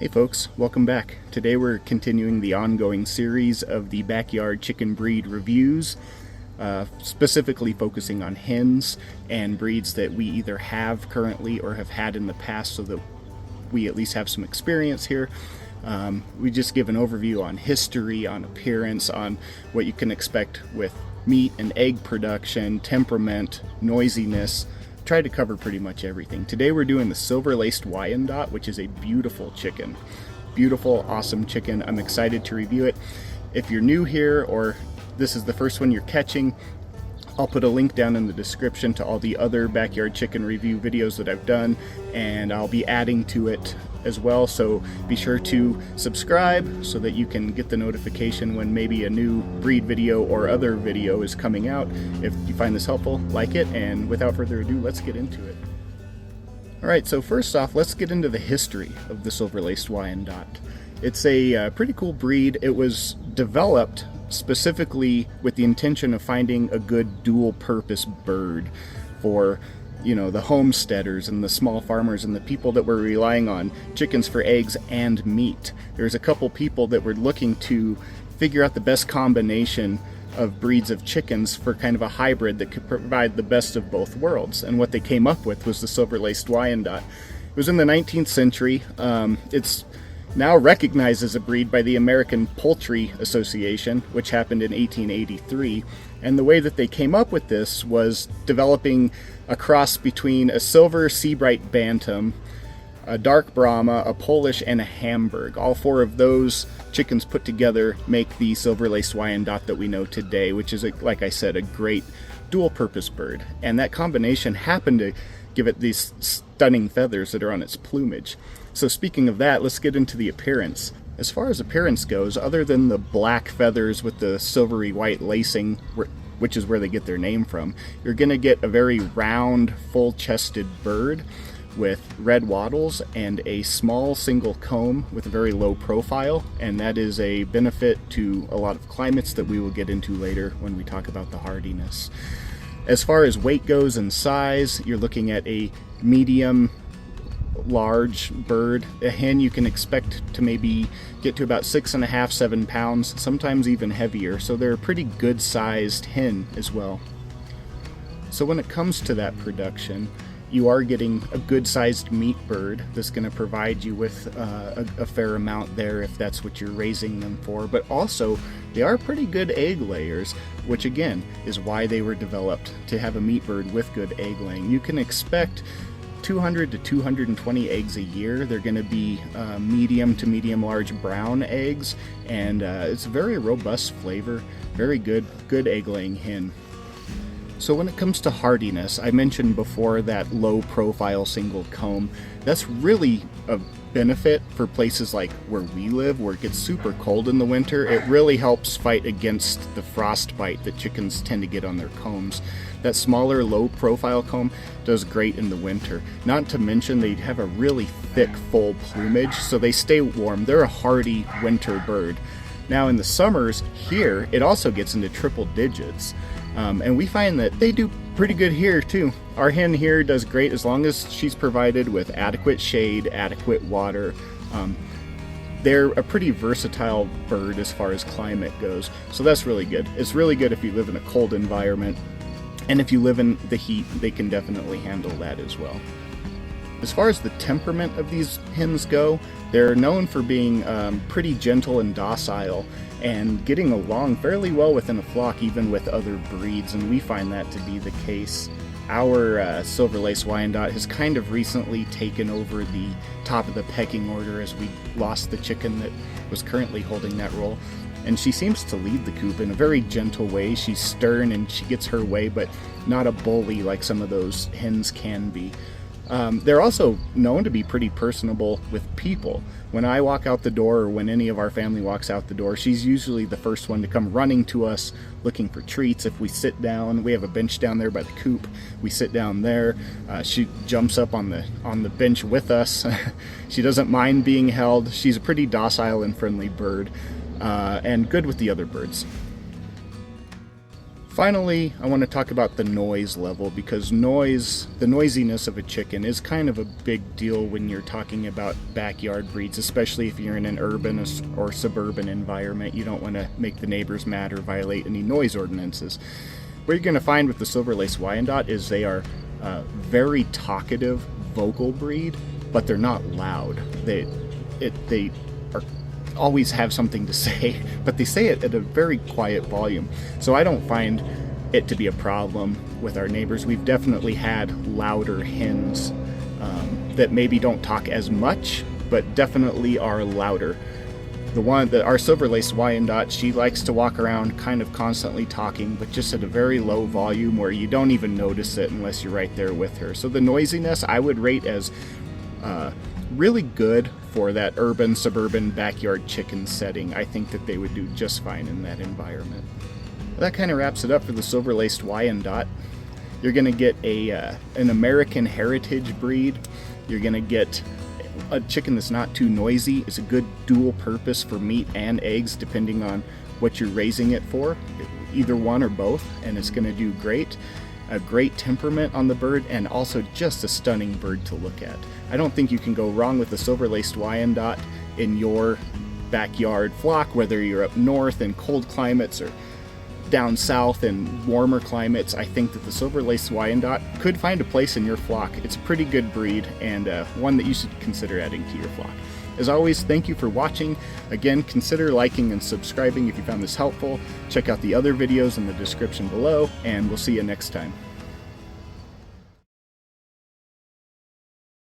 Hey folks, welcome back. Today we're continuing the ongoing series of the backyard chicken breed reviews, specifically focusing on hens and breeds that we either have currently or have had in the past so that we at least have some experience here. We just give an overview on history, on appearance, on what you can expect with meat and egg production, temperament, noisiness. Try to cover pretty much everything. Today we're doing the Silver Laced Wyandotte, which is a beautiful chicken. Beautiful, awesome chicken. I'm excited to review it. If you're new here or this is the first one you're catching, I'll put a link down in the description to all the other backyard chicken review videos that I've done, and I'll be adding to it as well, so be sure to subscribe so that you can get the notification when maybe a new breed video or other video is coming out. If you find this helpful, like it, and without further ado, let's get into it. Alright, so first off, let's get into the history of the Silver Laced Wyandotte. It's a pretty cool breed. It was developed specifically with the intention of finding a good dual-purpose bird for, you know, the homesteaders and the small farmers and the people that were relying on chickens for eggs and meat. There's a couple people that were looking to figure out the best combination of breeds of chickens for kind of a hybrid that could provide the best of both worlds, and what they came up with was the Silver Laced Wyandotte. It was in the 19th century. It's now recognized as a breed by the American Poultry Association, which happened in 1883. And the way that they came up with this was developing a cross between a silver Seabright Bantam, a dark Brahma, a Polish, and a Hamburg. All four of those chickens put together make the Silver Laced Wyandotte that we know today, which is, like I said, a great dual-purpose bird. And that combination happened to give it these stunning feathers that are on its plumage. So speaking of that, let's get into the appearance. As far as appearance goes, other than the black feathers with the silvery white lacing, which is where they get their name from, you're going to get a very round, full-chested bird with red wattles and a small single comb with a very low profile, and that is a benefit to a lot of climates that we will get into later when we talk about the hardiness. As far as weight goes and size, you're looking at a medium large bird. A hen you can expect to maybe get to about 6.5, 7 pounds, sometimes even heavier, so they're a pretty good sized hen as well. So when it comes to that production, you are getting a good sized meat bird that's going to provide you with a fair amount there if that's what you're raising them for, but also they are pretty good egg layers, which again is why they were developed, to have a meat bird with good egg laying. You can expect 200 to 220 eggs a year. They're going to be medium to medium large brown eggs, and it's a very robust flavor, very good egg laying hen. So when it comes to hardiness, I mentioned before that low profile single comb. That's really a benefit for places like where we live, where it gets super cold in the winter. It really helps fight against the frostbite that chickens tend to get on their combs. That smaller low profile comb does great in the winter. Not to mention they have a really thick full plumage, so they stay warm. They're a hardy winter bird. Now in the summers here, it also gets into triple digits. And we find that they do pretty good here too. Our hen here does great as long as she's provided with adequate shade, adequate water. They're a pretty versatile bird as far as climate goes, so that's really good. It's really good if you live in a cold environment, and if you live in the heat, they can definitely handle that as well. As far as the temperament of these hens go, they're known for being pretty gentle and docile and getting along fairly well within a flock, even with other breeds, and we find that to be the case. Our Silver Laced Wyandotte has kind of recently taken over the top of the pecking order as we lost the chicken that was currently holding that role. And she seems to lead the coop in a very gentle way. She's stern and she gets her way, but not a bully like some of those hens can be. They're also known to be pretty personable with people. When I walk out the door, or when any of our family walks out the door, she's usually the first one to come running to us looking for treats. If we sit down, we have a bench down there by the coop, we sit down there, she jumps up on the bench with us. She doesn't mind being held. She's a pretty docile and friendly bird, and good with the other birds. Finally, I want to talk about the noise level, because the noisiness of a chicken is kind of a big deal when you're talking about backyard breeds, especially if you're in an urban or suburban environment. You don't want to make the neighbors mad or violate any noise ordinances. What you're going to find with the Silver Laced Wyandotte is they are very talkative, vocal breed, but they're not loud. They are always have something to say, but they say it at a very quiet volume. So I don't find it to be a problem with our neighbors. We've definitely had louder hens that maybe don't talk as much, but definitely are louder. Our Silver Laced Wyandotte, she likes to walk around kind of constantly talking, but just at a very low volume where you don't even notice it unless you're right there with her. So the noisiness I would rate as really good for that urban, suburban, backyard chicken setting. I think that they would do just fine in that environment. That kind of wraps it up for the Silver Laced Wyandotte. You're going to get an American heritage breed. You're going to get a chicken that's not too noisy. It's a good dual purpose for meat and eggs, depending on what you're raising it for, either one or both, and it's going to do great. A great temperament on the bird, and also just a stunning bird to look at. I don't think you can go wrong with the Silver Laced Wyandotte in your backyard flock, whether you're up north in cold climates or down south in warmer climates. I think that the Silver Laced Wyandotte could find a place in your flock. It's a pretty good breed, and one that you should consider adding to your flock. As always, thank you for watching. Again, consider liking and subscribing if you found this helpful. Check out the other videos in the description below, and we'll see you next time.